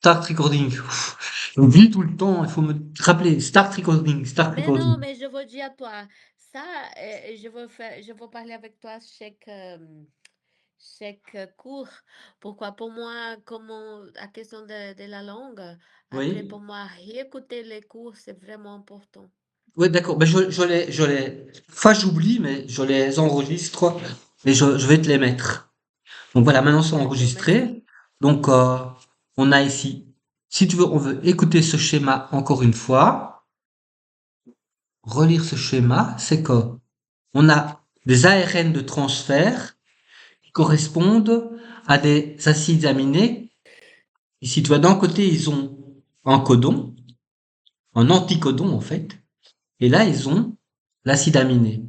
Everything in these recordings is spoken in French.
Start recording. J'oublie tout le temps, il faut me rappeler. Start recording, start Mais non, recording. mais je veux dire toi, ça, je veux parler avec toi chaque cours. Pourquoi? Pour moi, comment la question de la langue, après Oui? pour moi, réécouter les cours, c'est vraiment important. Oui, d'accord. Ben, enfin, j'oublie, mais je les enregistre et je vais te les mettre. Donc voilà, maintenant c'est D'accord, merci. enregistré. Donc, on a ici, si tu veux, on veut écouter ce schéma encore une fois, relire ce schéma, c'est que on a des ARN de transfert qui correspondent à des acides aminés. Ici, tu vois, d'un côté, ils ont un codon, un anticodon en fait, et là, ils ont l'acide aminé.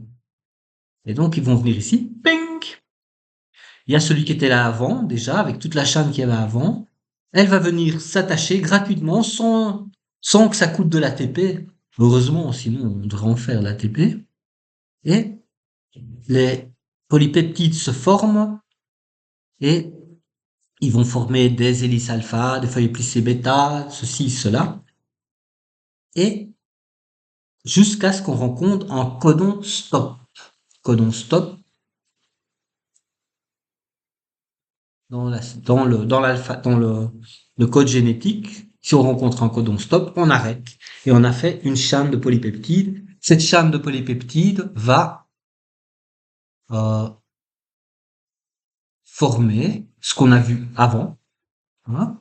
Et donc, ils vont venir ici, ping. Il y a celui qui était là avant, déjà, avec toute la chaîne qu'il y avait avant. Elle va venir s'attacher gratuitement sans que ça coûte de l'ATP. Heureusement, sinon on devrait en faire l'ATP. Et les polypeptides se forment et ils vont former des hélices alpha, des feuilles plissées bêta, ceci, cela. Et jusqu'à ce qu'on rencontre un codon stop. Codon stop dans le code génétique. Si on rencontre un codon stop, on arrête. Et on a fait une chaîne de polypeptides. Cette chaîne de polypeptides va euh, former ce qu'on a vu avant. Hein.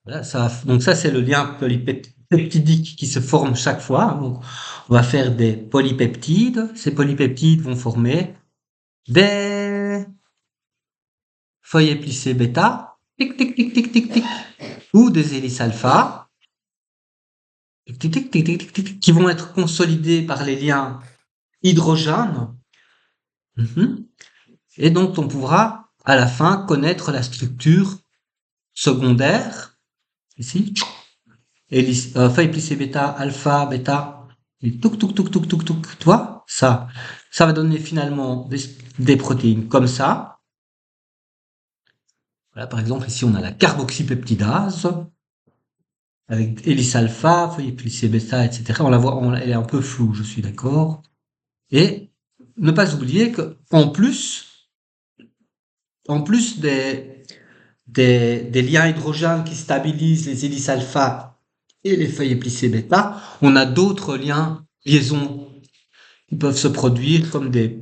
Voilà, donc ça, c'est le lien polypeptidique qui se forme chaque fois. Donc, on va faire des polypeptides. Ces polypeptides vont former des feuilles plissées bêta, tic, tic, tic, tic, tic, tic, ou des hélices alpha, tic, tic, tic, tic, tic, tic, qui vont être consolidés par les liens hydrogènes. Mhm. Et donc, on pourra à la fin connaître la structure secondaire, ici, feuille plissée bêta, alpha, bêta, et touc, touc, touc, touc, touc, touc, tu vois, ça va donner finalement des protéines comme ça. Voilà, par exemple, ici, on a la carboxypeptidase, avec hélice alpha, feuille plissée bêta, etc. On la voit, elle est un peu floue, je suis d'accord. Et ne pas oublier que, en plus des liens hydrogènes qui stabilisent les hélices alpha et les feuilles plissées bêta, on a d'autres liaisons qui peuvent se produire comme des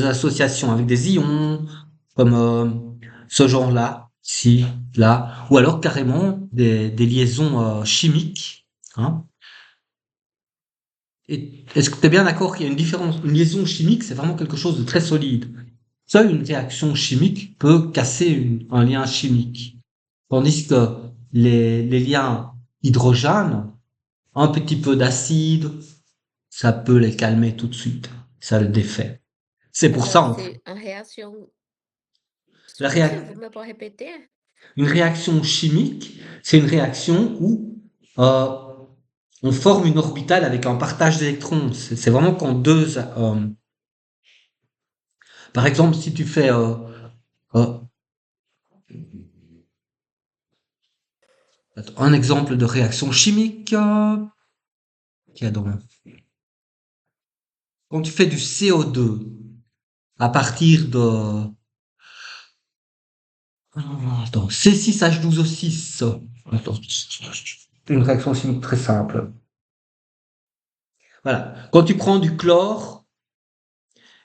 associations avec des ions, comme ce genre-là, ici, là, ou alors carrément des liaisons chimiques. Hein. Et est-ce que tu es bien d'accord qu'il y a une différence? Une liaison chimique, c'est vraiment quelque chose de très solide. Seule une réaction chimique peut casser un lien chimique. Tandis que les liens hydrogènes, un petit peu d'acide, ça peut les calmer tout de suite. Ça le défait. C'est pour Alors, ça, c'est une réaction. la Excusez, réa- vous me pouvez répéter? une réaction chimique, c'est une réaction où euh, on forme une orbitale avec un partage d'électrons. C'est vraiment quand par exemple, si tu fais euh, un exemple de réaction chimique, qu'il y a dans- quand tu fais du CO2 à partir de attends, C6H12O6. Attends, une réaction chimique très simple. Voilà. Quand tu prends du chlore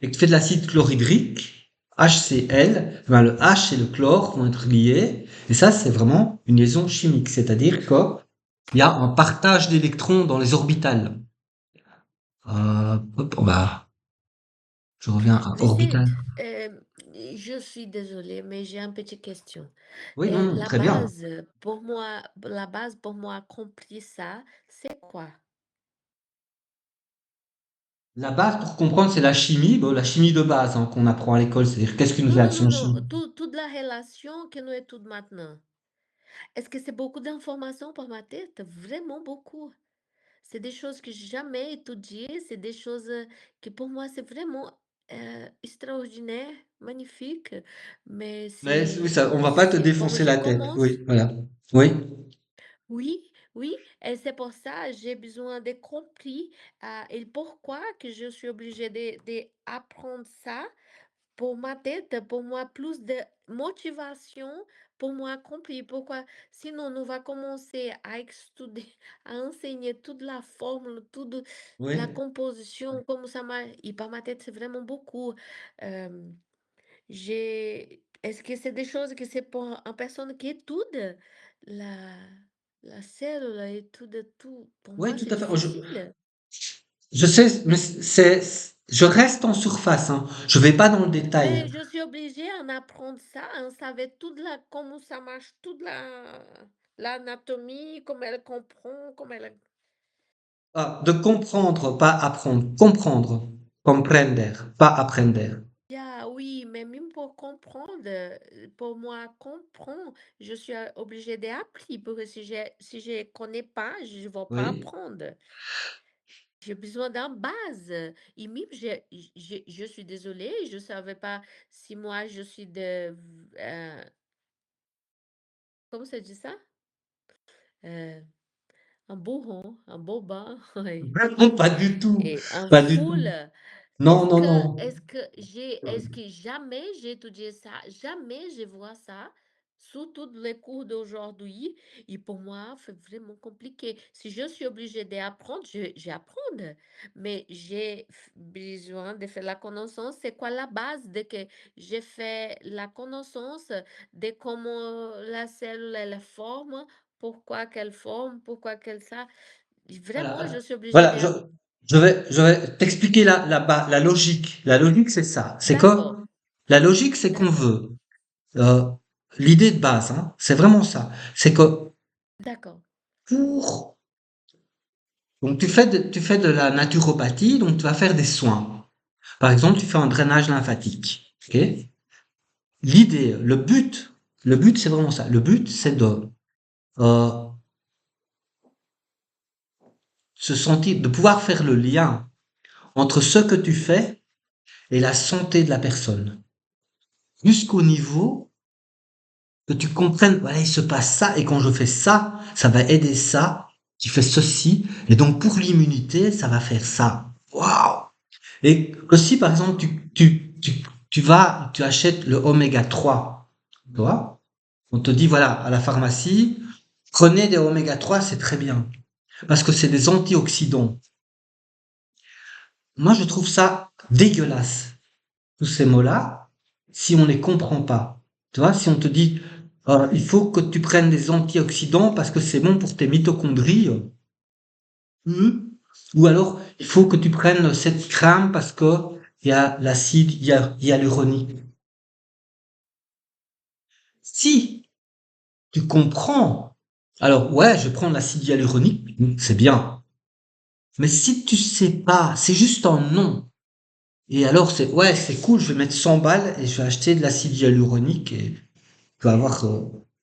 et que tu fais de l'acide chlorhydrique, HCl, ben le H et le chlore vont être liés. Et ça, c'est vraiment une liaison chimique. C'est-à-dire qu'il y a un partage d'électrons dans les orbitales. Hop, je reviens à Tu sais, orbital. je suis désolée, mais j'ai une petite question. Oui, non, non, très bien. La base pour moi, accomplir ça, c'est quoi? La base pour comprendre, c'est la chimie, bon, la chimie de base hein, qu'on apprend à l'école, c'est-à-dire qu'est-ce qu'une Non, non, non, réaction non, chimique. toute la relation que nous étudions maintenant. Est-ce que c'est beaucoup d'informations pour ma tête? Vraiment beaucoup. C'est des choses que j'ai jamais étudiées, c'est des choses que pour moi c'est vraiment extraordinaire, magnifique. Mais Mais oui, ça, on va pas te comme défoncer je la tête. commence, Oui, voilà. Oui, oui, oui, et c'est pour ça j'ai besoin de compris et pourquoi que je suis obligée de apprendre ça. Pour ma tête, pour moi, plus de motivation pour moi accomplir. Pourquoi? Sinon, nous va commencer à étudier, à enseigner toute la formule, toute la oui. composition, comment ça marche. Et par ma tête, c'est vraiment beaucoup. Euh, Est-ce que c'est des choses que c'est pour une personne qui étudie la, la cellule, étude tout? Pour Oui, moi, tout c'est à fait. difficile. Je sais, mais je reste en surface, hein. Je vais pas dans le détail. Mais je suis obligée d'en apprendre ça, on savait toute la comment ça marche, toute l'anatomie, comment elle comprend, comment elle Ah, de comprendre, pas apprendre. Comprendre. Comprender, pas apprender. ah oui, mais même pour comprendre, pour moi comprendre, je suis obligée d'apprendre parce que si je connais pas, je ne vais pas Oui. apprendre. J'ai besoin d'une base. Et même, je suis désolée, je ne savais pas si moi je suis comment ça dit ça? Euh, un bourron, un bobin, oui. Vraiment pas du tout. Et un Pas du foule. tout. Non, non, non. Est-ce que jamais j'ai étudié ça, jamais je vois ça, surtout les cours d'aujourd'hui. Et pour moi, c'est vraiment compliqué. Si je suis obligée d'apprendre, j'apprends. Mais besoin de faire la connaissance. C'est quoi la base de que j'ai fait la connaissance de comment la cellule elle forme, pourquoi qu'elle forme, pourquoi qu'elle ça. Vraiment, je Voilà. suis obligée Voilà. d'apprendre. Je vais t'expliquer la logique. La logique, c'est ça. C'est D'accord, quoi? La logique, c'est qu'on d'accord, veut. euh, L'idée de base, hein, c'est vraiment ça. C'est que d'accord. pour donc tu fais de la naturopathie, donc tu vas faire des soins. Par exemple, tu fais un drainage lymphatique. Ok. L'idée, le but, c'est vraiment ça. Le but, c'est de euh, se sentir, de pouvoir faire le lien entre ce que tu fais et la santé de la personne, jusqu'au niveau que tu comprennes. Voilà, il se passe ça, et quand je fais ça, ça va aider ça. Tu fais ceci, et donc pour l'immunité, ça va faire ça. Waouh! Et aussi, par exemple, tu achètes le oméga 3. Tu vois? On te dit, voilà, à la pharmacie, prenez des oméga 3, c'est très bien. Parce que c'est des antioxydants. Moi, je trouve ça dégueulasse, tous ces mots-là, si on les comprend pas. Tu vois, si on te dit, il faut que tu prennes des antioxydants parce que c'est bon pour tes mitochondries, ou alors, il faut que tu prennes cette crème parce que il y a l'acide hyaluronique. Si tu comprends, alors ouais, je prends l'acide hyaluronique, c'est bien. Mais si tu sais pas, c'est juste un nom. Et alors, ouais, c'est cool, je vais mettre 100 balles et je vais acheter de l'acide hyaluronique et tu vas avoir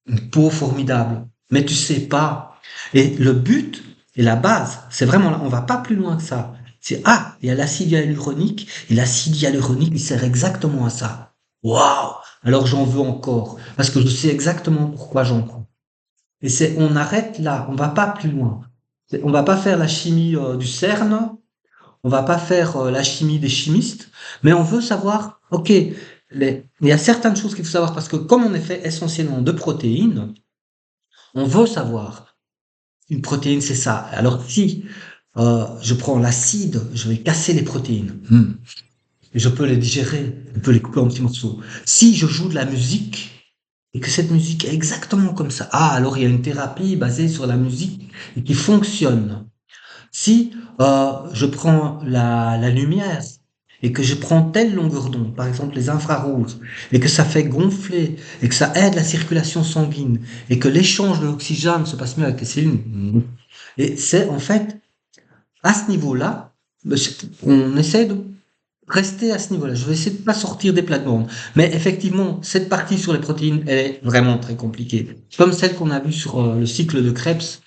une peau formidable. Mais tu sais pas. Et le but et la base, c'est vraiment là, on va pas plus loin que ça. C'est, ah, il y a l'acide hyaluronique et l'acide hyaluronique, il sert exactement à ça. Waouh! Alors j'en veux encore parce que je sais exactement pourquoi j'en prends. Et on arrête là, on va pas plus loin. On va pas faire la chimie du CERN, on va pas faire la chimie des chimistes, mais on veut savoir, ok, il y a certaines choses qu'il faut savoir parce que comme on est fait essentiellement de protéines, on veut savoir. Une protéine, c'est ça. Alors si je prends l'acide, je vais casser les protéines. Et je peux les digérer, je peux les couper en petits morceaux. Si je joue de la musique et que cette musique est exactement comme ça, ah, alors il y a une thérapie basée sur la musique et qui fonctionne. Si je prends la lumière et que je prends telle longueur d'onde, par exemple les infrarouges, et que ça fait gonfler, et que ça aide la circulation sanguine, et que l'échange de l'oxygène se passe mieux avec les cellules, et c'est en fait à ce niveau-là, on essaie de rester à ce niveau-là. Je vais essayer de pas sortir des plates-bandes. Mais effectivement, cette partie sur les protéines, elle est vraiment très compliquée. Comme celle qu'on a vue sur le cycle de Krebs,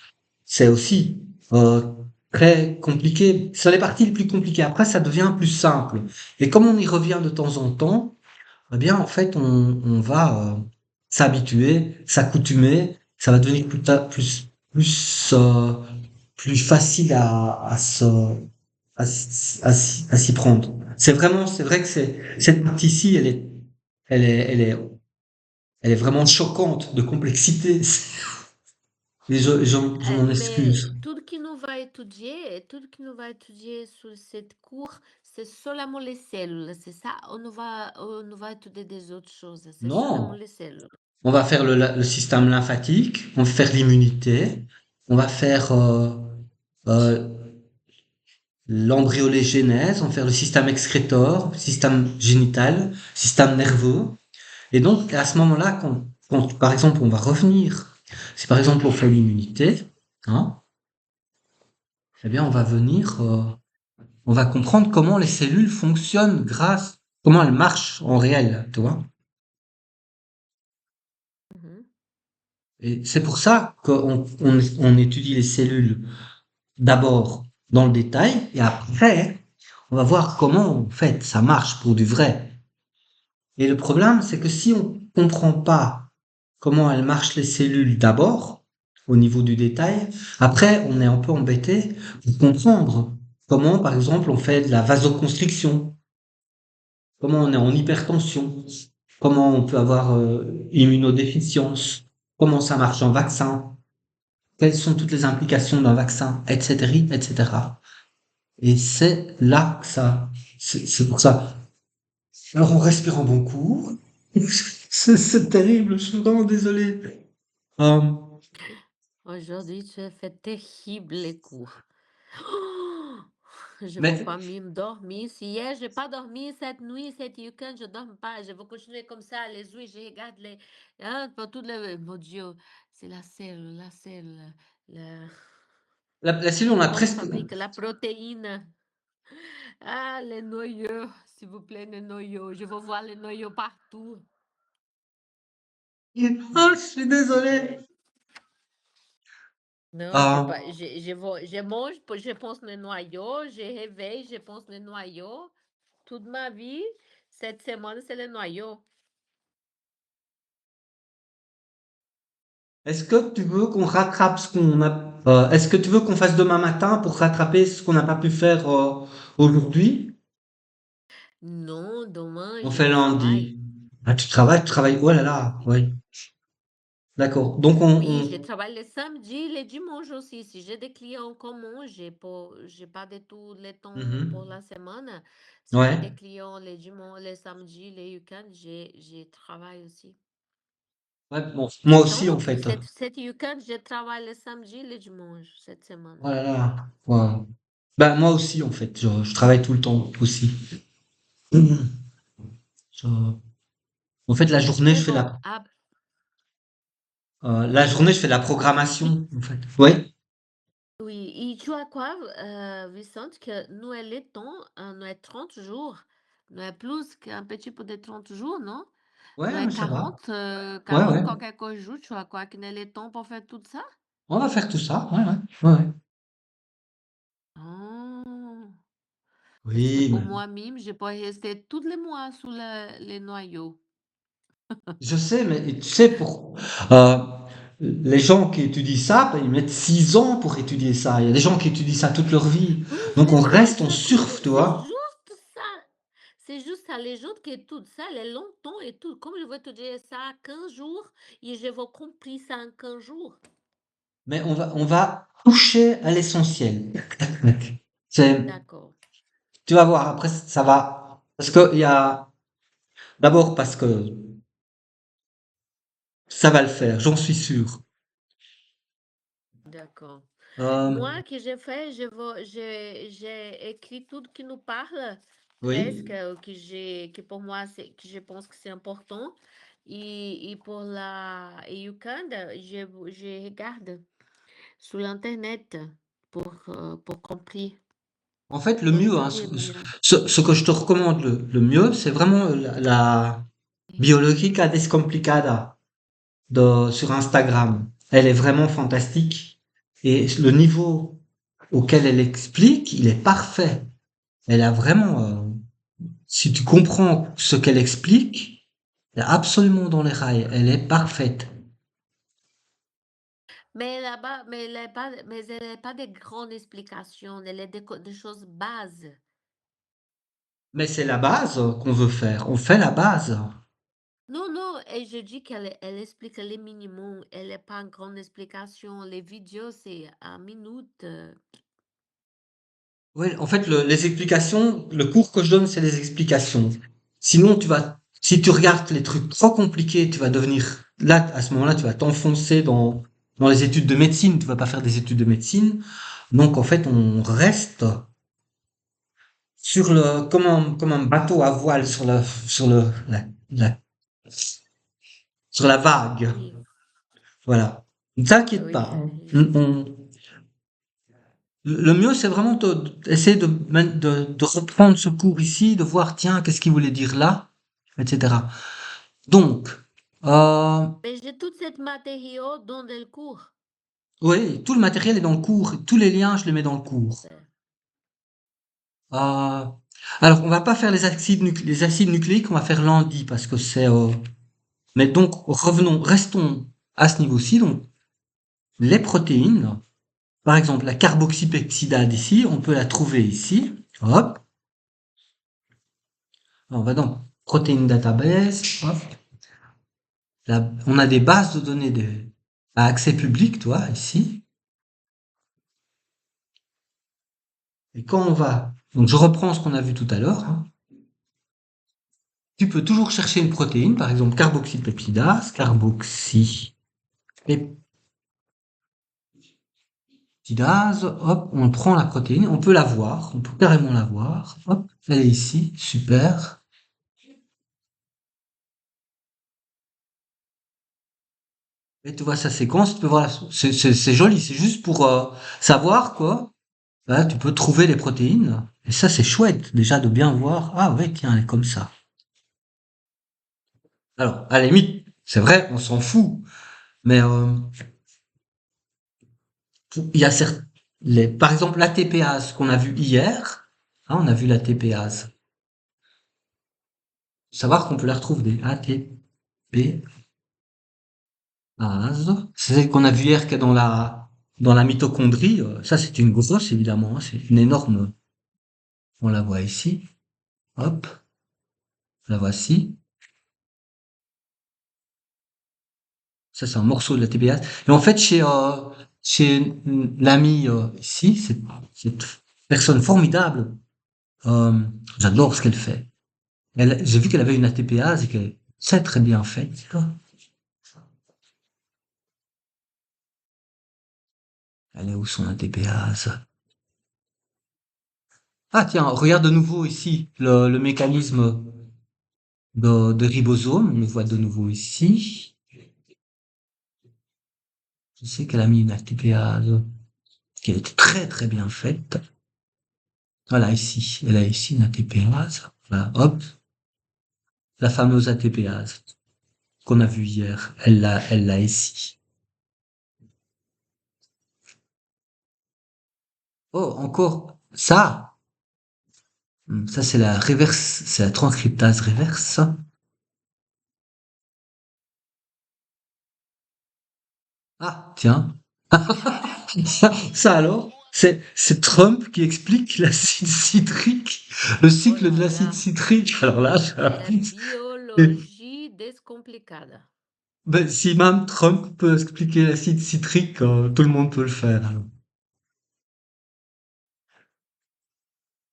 c'est aussi euh, très compliqué. C'est les parties les plus compliquées. Après, ça devient plus simple. Et comme on y revient de temps en temps, eh bien, en fait, on va s'habituer, s'accoutumer. Ça va devenir plus facile à s'y prendre. C'est vrai que cette partie-ci, elle est, elle est, elle est vraiment choquante de complexité. Et je m'en Mais excuse. tout ce qui nous va étudier sur cette cours, c'est seulement les cellules, c'est ça? On va étudier des autres choses, c'est seulement Non. les cellules. On va faire le système lymphatique, on va faire l'immunité, on va faire euh, l'embryolégénèse, on va faire le système excrétor, système génital, système nerveux. Et donc, à ce moment-là, par exemple, on va revenir, si par exemple on fait l'immunité, hein, eh bien, on va comprendre comment les cellules fonctionnent comment elles marchent en réel, tu vois. Mhm. Et c'est pour ça on étudie les cellules d'abord dans le détail et après, on va voir comment, en fait, ça marche pour du vrai. Et le problème, c'est que si on comprend pas comment elles marchent les cellules d'abord, au niveau du détail, après, on est un peu embêté pour comprendre comment, par exemple, on fait de la vasoconstriction, comment on est en hypertension, comment on peut avoir immunodéficience, comment ça marche en vaccin, quelles sont toutes les implications d'un vaccin, etc., etc. Et c'est là que c'est pour ça. Alors, en respirant beaucoup, c'est terrible, je suis vraiment désolé. Euh, Aujourd'hui, tu as fait terrible les cours. Oh, je ne vais mais pas me dormir. Si hier, je n'ai pas dormi cette nuit, cette week-end, je ne dors pas. Je vais continuer comme ça, les yeux, je regarde les. Hein, pour tout le. Mon Dieu, c'est la cellule, la- la cellule, on a comme presque... fabrique la protéine. Ah, les noyaux, s'il vous plaît, les noyaux. Je veux voir les noyaux partout. Ah, je suis désolé. Non, c'est Euh, pas. Je mange, je pense les noyaux, je réveille, je pense les noyaux. Toute ma vie, cette semaine, c'est les noyaux. est-ce que tu veux qu'on rattrape ce qu'on a... est-ce que tu veux qu'on fasse demain matin pour rattraper ce qu'on n'a pas pu faire aujourd'hui? Non, demain, On je fait travaille. lundi. Ah, tu travailles. Oh là là, oui. D'accord. Donc, Oui, je travaille le samedi, le dimanche aussi. Si j'ai des clients communs, j'ai pas de tout le temps pour Mhm. la semaine. Si j'ai Ouais. des clients le dimanche, le samedi, le week-end, je travaille aussi. Ouais, bon, moi Et aussi, en donc, fait. cette week-end, je travaille le samedi, le dimanche, cette Oh semaine. là là. Ouais. Ben, moi aussi, en fait. Je travaille tout le temps aussi. Mhm. Je- En fait, Mais bon, la journée, je fais de la et programmation, en fait. Ouais. oui, et tu vois quoi, Vicente, que nous, elle est temps, nous est 30 jours, nous est plus qu'un petit peu de 30 jours, non? Nous Ouais, est mais ça va. 40, Ouais, 40 ouais. quelque jours, tu vois quoi, qu'il est temps pour faire tout ça? On va faire tout ça. Ouais, ouais. Ouais, ouais. Oh, parce que Oui, pour mais moi, même, je peux rester tous les mois sous les noyaux. je sais, mais tu sais, euh, les gens qui étudient ça, ben, ils mettent 6 ans pour étudier ça. Il y a des gens qui étudient ça toute leur vie. Oui, Donc c'est on ça, reste, tu on as compris, surfe, tu c'est vois. juste ça. C'est juste ça, les gens qui étudient ça, les longtemps et tout. Comme je vais te dire ça 15 jours, et je vais compris ça en 15 jours. Mais on va toucher à l'essentiel. C'est, D'accord. tu vas voir, après, ça va. Parce que il y a, d'abord parce que ça va le faire, j'en suis sûr. D'accord. Euh, Moi, que j'ai fait, j'ai écrit tout qui nous parle, presque, oui. que pour moi, que je pense que c'est important. Et pour la Uganda, je regarde sur l'Internet pour comprendre. En fait, le mieux, Muito hein, bien, Mariana. ce que je te recommande le mieux, c'est vraiment la Biologica Descomplicada sur Instagram. Elle est vraiment fantastique. Et le niveau auquel elle explique, il est parfait. Elle a vraiment, si tu comprends ce qu'elle explique, elle est absolument dans les rails. Elle est parfaite. Mais elle n'a pas de grandes explications, elle a des choses bases. Mais c'est la base qu'on veut faire. On fait la base. Non, non, et je dis elle explique les minimums, elle n'est pas une grande explication. Les vidéos, c'est à minute. Oui, en fait, les explications, le cours que je donne, c'est les explications. Sinon, si tu regardes les trucs trop compliqués, tu vas devenir, là, à ce moment-là, tu vas t'enfoncer dans les études de médecine. Tu vas pas faire des études de médecine. Donc, en fait, on reste comme un bateau à voile la, sur la vague. Oui, Voilà. Ne t'inquiète oui, pas, hein. oui, je comprends. Le mieux, c'est vraiment d'essayer de reprendre ce cours ici, de voir, tiens, qu'est-ce qu'il voulait dire là, etc. Donc, euh, Mais j'ai toute cette matériau dans le cours. oui, tout le matériel est dans le cours, tous les liens, je les mets dans le cours. Super. Euh, alors, on va pas faire les acides nucléiques, on va faire lundi parce que mais donc, restons à ce niveau-ci. Donc, les protéines, par exemple, la carboxypeptidase ici, on peut la trouver ici. Hop. On va dans Protein Database. Hop. Là, on a des bases de données à accès public, toi, ici. Et quand on va, donc je reprends ce qu'on a vu tout à l'heure, hein. Tu peux toujours chercher une protéine, par exemple carboxypeptidase, hop, on prend la protéine, on peut la voir, on peut carrément la voir, hop, elle est ici, super. Et tu vois sa séquence, tu peux voir, c'est joli, c'est juste pour savoir quoi. Là, tu peux trouver les protéines. Et ça, c'est chouette, déjà, de bien voir. Ah ouais, tiens, elle est comme ça. Alors, à la limite, c'est vrai, on s'en fout. Mais il y a par exemple, l'ATPase qu'on a vu hier. Hein, on a vu l'ATPase. Savoir qu'on peut la retrouver des ATPase. C'est celle qu'on a vu hier qui est dans la mitochondrie. Ça, c'est une grosse, évidemment, hein. C'est une énorme. On la voit ici. Hop, la voici. Ça, c'est un morceau de la TBA. Et en fait, chez l'ami ici, cette personne formidable, euh, j'adore ce qu'elle fait. J'ai vu qu'elle avait une ATPase et qu'elle c'est très bien faite. Elle est où son ATPase? Ah tiens, regarde de nouveau ici le mécanisme de ribosome. On le voit de nouveau ici. Je sais qu'elle a mis une ATPase qui est très très bien faite. Voilà ici, elle a ici une ATPase. Voilà, hop, la fameuse ATPase qu'on a vue hier. Elle l'a ici. Oh, encore ça. Ça c'est la reverse, c'est la transcriptase reverse. Ah, tiens. Ça alors, c'est Trump qui explique l'acide citrique, le Oh cycle de là l'acide là, citrique. Alors là, c'est la biologie descomplicada. ben, si même Trump peut expliquer l'acide citrique, tout le monde peut le faire, alors.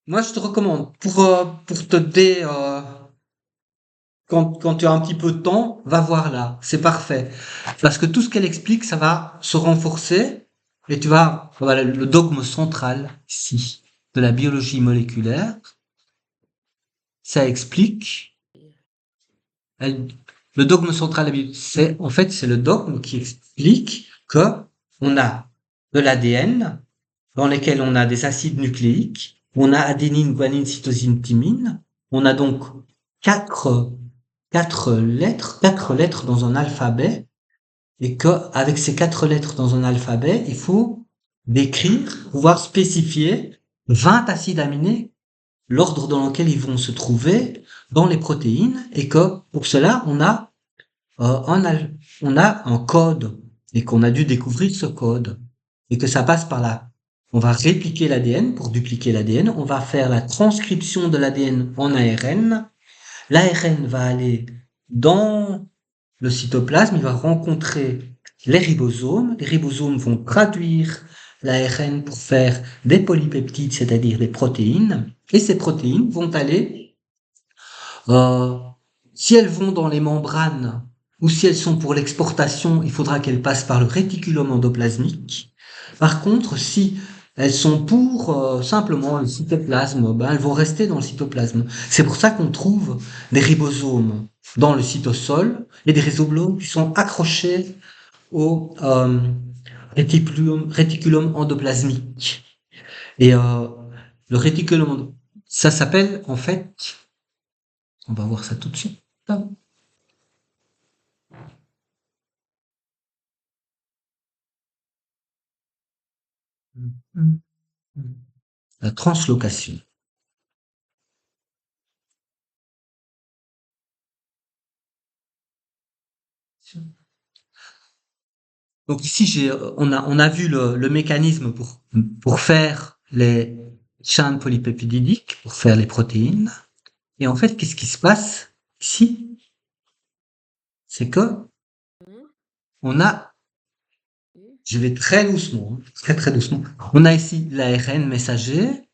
Moi, je te recommande pour te quand tu as un petit peu de temps, va voir là. C'est parfait. Parce que tout ce qu'elle explique, ça va se renforcer et tu vas, voilà, le dogme central ici de la biologie moléculaire, ça explique, elle- le dogme central de la biologie, en fait, c'est le dogme qui explique que on a de l'ADN dans lequel on a des acides nucléiques on a adénine, guanine, cytosine, thymine. On a donc quatre lettres dans un alphabet, et que avec ces 4 lettres dans un alphabet, il faut décrire, pouvoir spécifier 20 acides aminés, l'ordre dans lequel ils vont se trouver dans les protéines, et que pour cela, on a un code, et qu'on a dû découvrir ce code, et que ça passe par là. On va répliquer l'ADN. Pour dupliquer l'ADN, on va faire la transcription de l'ADN en ARN. L'ARN va aller dans le cytoplasme, il va rencontrer les ribosomes. Les ribosomes vont traduire l'ARN pour faire des polypeptides, c'est-à-dire des protéines. Et ces protéines vont aller, euh, si elles vont dans les membranes ou si elles sont pour l'exportation, il faudra qu'elles passent par le réticulum endoplasmique. Par contre, si elles sont pour simplement le cytoplasme, ben, elles vont rester dans le cytoplasme. C'est pour ça qu'on trouve des ribosomes dans le cytosol et des ribosomes qui sont accrochés au réticulum endoplasmique. Et le réticulum, ça s'appelle en fait, on va voir ça tout de suite. La translocation. Donc ici, on a vu le mécanisme pour faire les chaînes polypéptidiques, pour faire les protéines. Et en fait, qu'est-ce qui se passe ici? C'est que Mhm. on a, je vais très doucement, très très doucement. On a ici l'ARN messager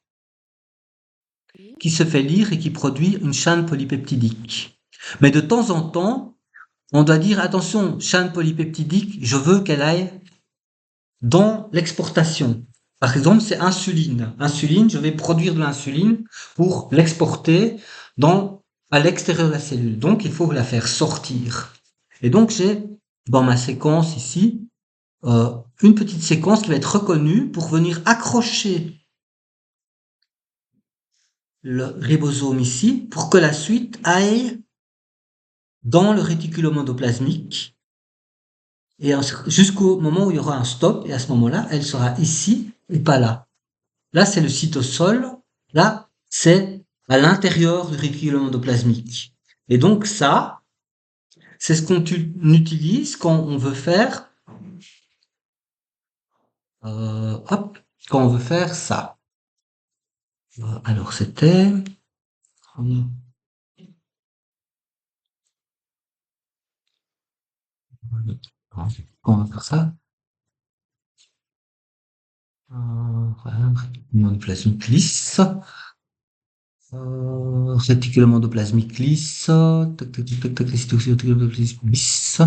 Oui. qui se fait lire et qui produit une chaîne polypeptidique. Mais de temps en temps, on doit dire attention, chaîne polypeptidique, je veux qu'elle aille dans l'exportation. Par exemple, c'est insuline. Insuline, je vais produire de l'insuline pour l'exporter à l'extérieur de la cellule. Donc, il faut la faire sortir. Et donc, j'ai dans ma séquence ici une petite séquence qui va être reconnue pour venir accrocher le ribosome ici pour que la suite aille dans le réticulum endoplasmique et jusqu'au moment où il y aura un stop, et à ce moment-là, elle sera ici et pas là. Là, c'est le cytosol. Là, c'est à l'intérieur du réticulum endoplasmique. Et donc ça, c'est ce qu'on utilise quand on veut faire, quand on veut faire ça. Alors c'était, quand on va faire ça, voilà, réticulum endoplasmique lisse. Réticulum endoplasmique lisse, tac, tac, tac, tac, réticulum endoplasmique lisse.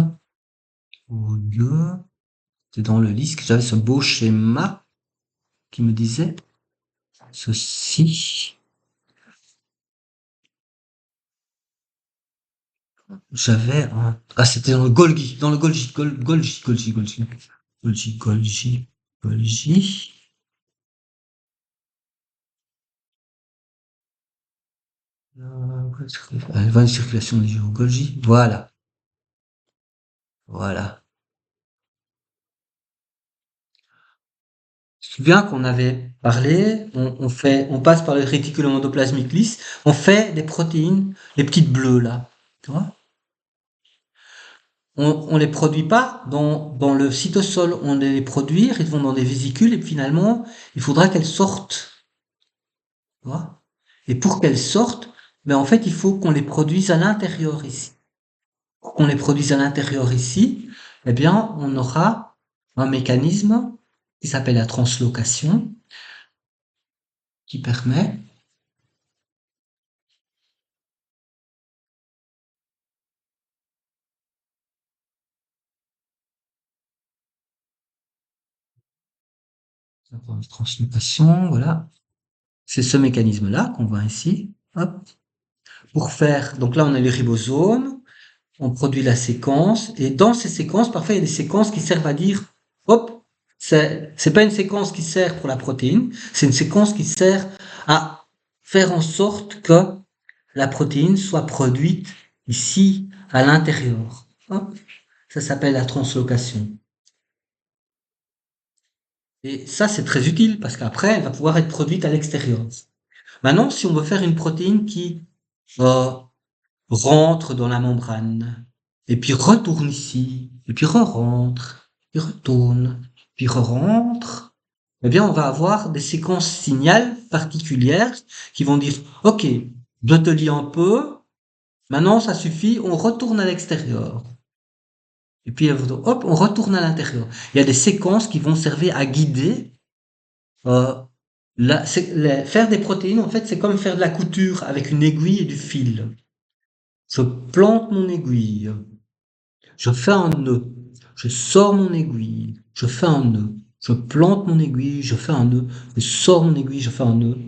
Au lieu, c'est dans le lisse que j'avais ce beau schéma qui me disait ceci. J'avais un, c'était dans le Golgi, Golgi. Voie de circulation du Golgi. Voilà. Voilà. Je me souviens qu'on avait parlé, on passe par le réticulum endoplasmique lisse, on fait des protéines, les petites bleues là, tu vois. On les produit pas dans le cytosol, on les produit, ils vont dans des vésicules et finalement, il faudra qu'elles sortent, tu vois. Et pour qu'elles sortent, ben en fait, il faut qu'on les produise à l'intérieur ici. Pour qu'on les produise à l'intérieur ici, eh bien, on aura un mécanisme qui s'appelle la translocation, qui permet la translocation, voilà. C'est ce mécanisme-là qu'on voit ici. Hop. Pour faire, donc là, on a les ribosomes, on produit la séquence, et dans ces séquences, parfois, il y a des séquences qui servent à dire, hop, C'est pas une séquence qui sert pour la protéine, c'est une séquence qui sert à faire en sorte que la protéine soit produite ici, à l'intérieur. Hop. Ça s'appelle la translocation. Et ça, c'est très utile parce qu'après, elle va pouvoir être produite à l'extérieur. Maintenant, si on veut faire une protéine qui euh, rentre dans la membrane, et puis retourne ici, et puis re-rentre, puis retourne, puis re-rentre, eh bien, on va avoir des séquences signales particulières qui vont dire, OK, je te lis un peu, maintenant ça suffit, on retourne à l'extérieur. Et puis, hop, on retourne à l'intérieur. Il y a des séquences qui vont servir à guider. Euh, faire des protéines, en fait, c'est comme faire de la couture avec une aiguille et du fil. Je plante mon aiguille, je fais un nœud, je sors mon aiguille, je fais un nœud, je plante mon aiguille, je fais un nœud, je sors mon aiguille, je fais un nœud.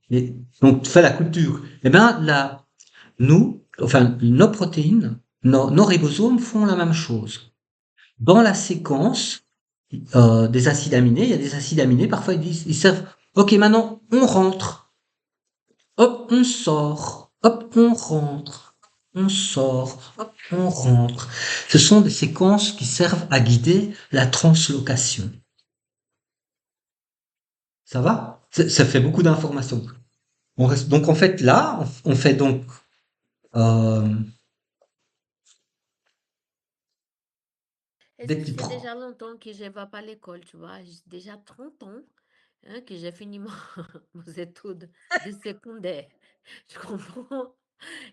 Et donc, tu fais la couture. Eh bien, là, enfin, nos protéines, nos ribosomes font la même chose. Dans la séquence des acides aminés, il y a des acides aminés, parfois ils servent, ok, maintenant on rentre, hop, on sort, hop, on rentre, on sort, hop, on rentre. Ce sont des séquences qui servent à guider la translocation. Ça va? Ça fait beaucoup d'informations. Donc en fait là, on fait donc euh, Est-ce des que petits c'est pro. déjà longtemps que je ne vais pas à l'école, tu vois? J'ai déjà 30 ans, hein, que j'ai fini mes études de secondaire. Tu comprends?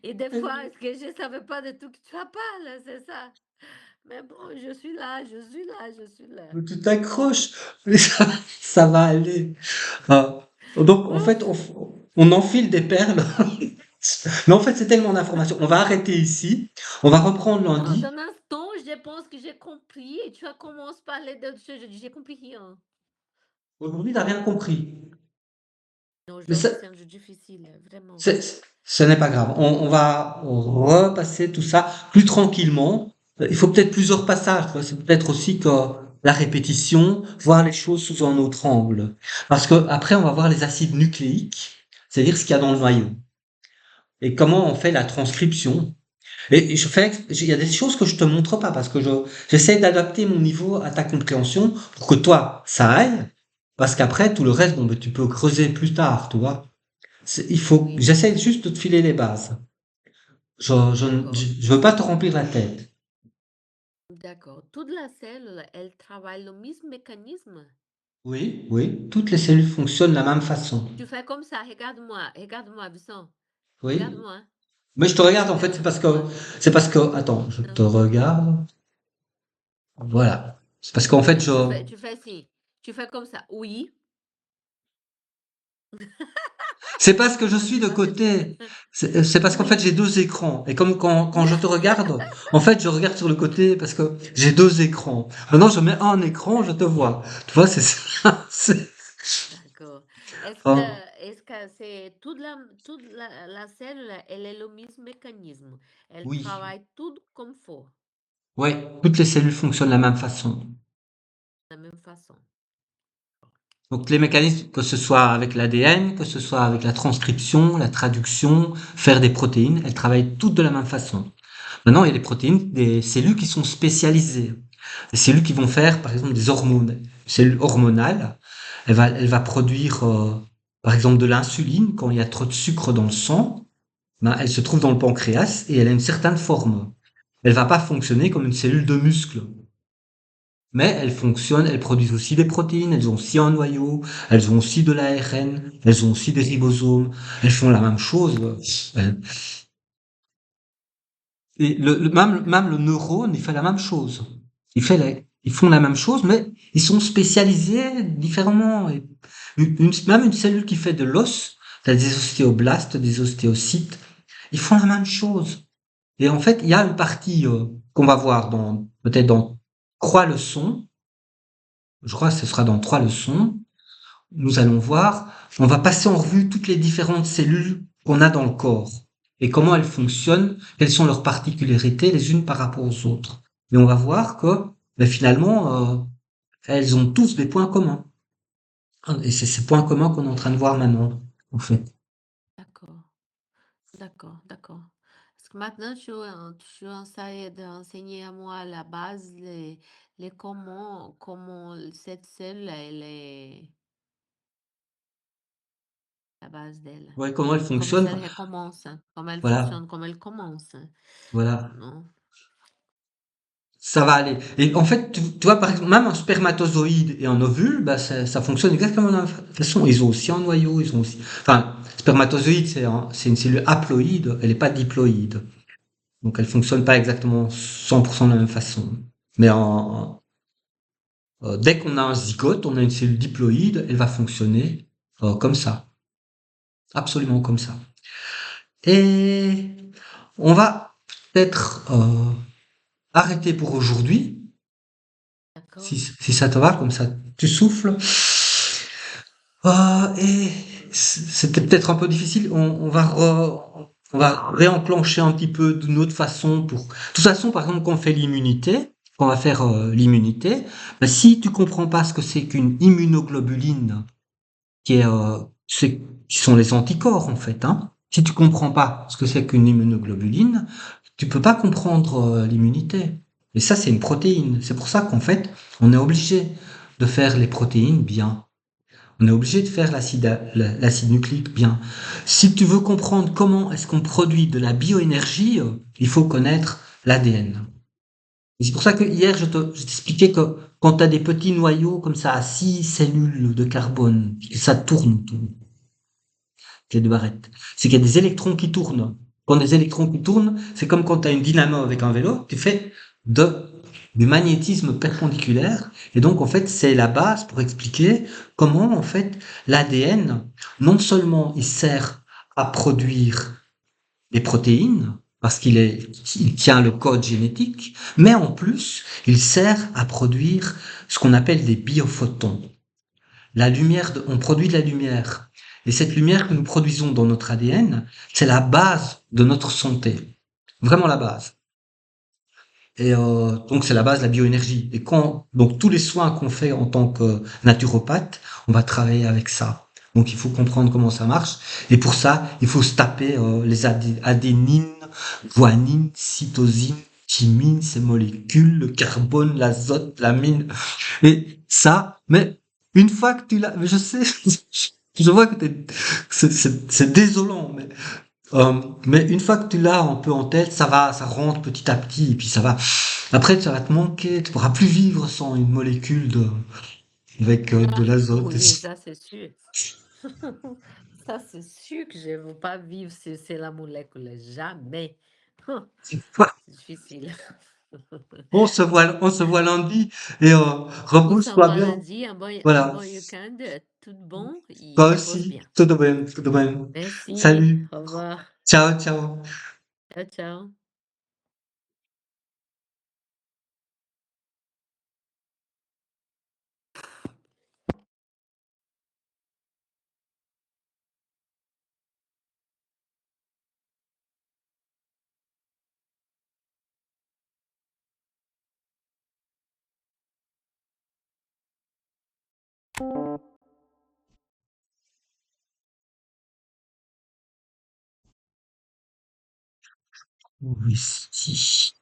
Et des fois, est-ce que je ne savais pas de tout que tu as parlé, c'est ça? Mais bon, je suis là, je suis là, je suis là. Tu t'accroches, mais ça va aller. Euh, donc en fait, Ouf! on enfile des perles. Mais en fait, c'est tellement d'informations. On va arrêter ici. On va reprendre Non, lundi. d'un instant, je pense que j'ai compris et tu as commencé à parler d'autres choses. Je dis, j'ai compris rien. Aujourd'hui, t'as rien compris. Non, Mais aujourd'hui, c'est un jeu difficile, vraiment. ce n'est pas grave. On va repasser tout ça plus tranquillement. Il faut peut-être plusieurs passages. Tu vois. C'est peut-être aussi que la répétition, voir les choses sous un autre angle. Parce que après, on va voir les acides nucléiques, c'est-à-dire ce qu'il y a dans le noyau. Et comment on fait la transcription. Et il y a des choses que je te montre pas parce que j'essaie d'adapter mon niveau à ta compréhension pour que toi, ça aille. Parce qu'après, tout le reste, bon, ben, tu peux creuser plus tard, tu vois. Oui, J'essaie juste de te filer les bases. d'accord, Je veux pas te remplir la tête. d'accord. Toute la cellule, elle travaille le même mécanisme. Oui, oui, toutes les cellules fonctionnent de la même façon. Tu fais comme ça, regarde-moi, Bisson, Oui. regarde-moi, Mais je te regarde, en fait, regarde-moi. attends, je te regarde. Voilà. C'est parce qu'en fait, Tu fais si, tu fais comme ça, oui. c'est parce que je Non, suis c'est de pas ce que tu fais. côté. C'est parce qu'en fait, Oui. j'ai deux écrans. Et comme quand je te regarde, en fait, je regarde sur le côté parce que j'ai deux écrans. Maintenant, je mets un écran, je te D'accord, vois. Tu vois, c'est ça. d'accord. Est-ce que, Oh, est-ce que c'est la cellule, elle est le même mécanisme. Elle oui. travaille toute comme faut, Ouais, toutes les cellules fonctionnent de la même façon. de la même façon. Donc les mécanismes, que ce soit avec l'ADN, que ce soit avec la transcription, la traduction, faire des protéines, elles travaillent toutes de la même façon. Maintenant, il y a des protéines, des cellules qui sont spécialisées. Des cellules qui vont faire, par exemple, des hormones. Une cellule hormonale, elle va produire, par exemple, de l'insuline quand il y a trop de sucre dans le sang. Ben, elle se trouve dans le pancréas et elle a une certaine forme. Elle va pas fonctionner comme une cellule de muscle. Mais elles fonctionnent, elles produisent aussi des protéines, elles ont aussi un noyau, elles ont aussi de l'ARN, elles ont aussi des ribosomes, elles font la même chose. Et même le neurone, il fait la même chose. Ils font la même chose, mais ils sont spécialisés différemment. Et même une cellule qui fait de l'os, t'as des ostéoblastes, des ostéocytes, ils font la même chose. Et en fait, il y a une partie qu'on va voir peut-être dans 3 leçons. Je crois que ce sera dans 3 leçons. Nous allons voir, on va passer en revue toutes les différentes cellules qu'on a dans le corps et comment elles fonctionnent, quelles sont leurs particularités les unes par rapport aux autres. Et on va voir que finalement, elles ont tous des points communs. Et c'est ces points communs qu'on est en train de voir maintenant, en fait. D'accord, d'accord, d'accord. Parce que maintenant, tu essaies d'enseigner à moi la base, les comment cette cellule, elle est la base d'elle. Ouais, comment elle Comment fonctionne, ça quoi. commence, comment elle Voilà, fonctionne, comment elle commence. voilà. Non? Ça va aller. Et en fait, tu vois, par exemple, même un spermatozoïde et un ovule, bah, ça fonctionne exactement de la même façon. Ils ont aussi un noyau, ils ont aussi. Enfin, spermatozoïde, c'est une cellule haploïde, elle n'est pas diploïde. Donc, elle fonctionne pas exactement 100% de la même façon. Mais dès qu'on a un zygote, on a une cellule diploïde, elle va fonctionner comme ça. Absolument comme ça. Et on va peut-être arrêter pour aujourd'hui. D'accord. Si ça te va, comme ça, tu souffles. Et c'était peut-être un peu difficile. On va réenclencher un petit peu d'une autre façon pour. De toute façon, par exemple, quand on fait l'immunité, quand on va faire l'immunité, ben, si tu comprends pas ce que c'est qu'une immunoglobuline, qui est, qui sont les anticorps en fait, hein. Si tu comprends pas ce que c'est qu'une immunoglobuline, tu peux pas comprendre l'immunité. Et ça, c'est une protéine. C'est pour ça qu'en fait, on est obligé de faire les protéines bien. On est obligé de faire l'acide nucléique bien. Si tu veux comprendre comment est-ce qu'on produit de la bioénergie, il faut connaître l'ADN. Et c'est pour ça que hier, je t'expliquais que quand tu as des petits noyaux comme ça à 6 cellules de carbone, que ça tourne, clé de Barrett, c'est qu'il y a des électrons qui tournent. Quand des électrons qui tournent, c'est comme quand tu as une dynamo avec un vélo, tu fais de, du magnétisme perpendiculaire. Et donc, en fait, c'est la base pour expliquer comment, en fait, l'ADN, non seulement il sert à produire des protéines, parce il tient le code génétique, mais en plus, il sert à produire ce qu'on appelle des biophotons. On produit de la lumière. Et cette lumière que nous produisons dans notre ADN, c'est la base de notre santé. Vraiment la base. Et donc c'est la base de la bioénergie. Et donc tous les soins qu'on fait en tant que naturopathe, on va travailler avec ça. Donc il faut comprendre comment ça marche. Et pour ça, il faut se taper les adénines, guanine, cytosine, thymine, ces molécules, le carbone, l'azote, l'amine. Et ça, mais une fois que tu l'as, mais je sais, je vois que c'est désolant, mais une fois que tu l'as un peu en tête, ça rentre petit à petit, et puis ça va. Après, ça va te manquer, tu pourras plus vivre sans une molécule avec de l'azote. Oui, ça c'est sûr. Ça c'est sûr que je ne veux pas vivre si c'est la molécule. Jamais. C'est difficile. On se voit lundi, et On s'en repose-toi va bien. lundi, un Voilà. bon week-end, tout bon, et Toi repose aussi, bien. tout de même, tout de même. Merci, Salut. au revoir. Ciao, ciao. Ciao, ciao. Oui, si.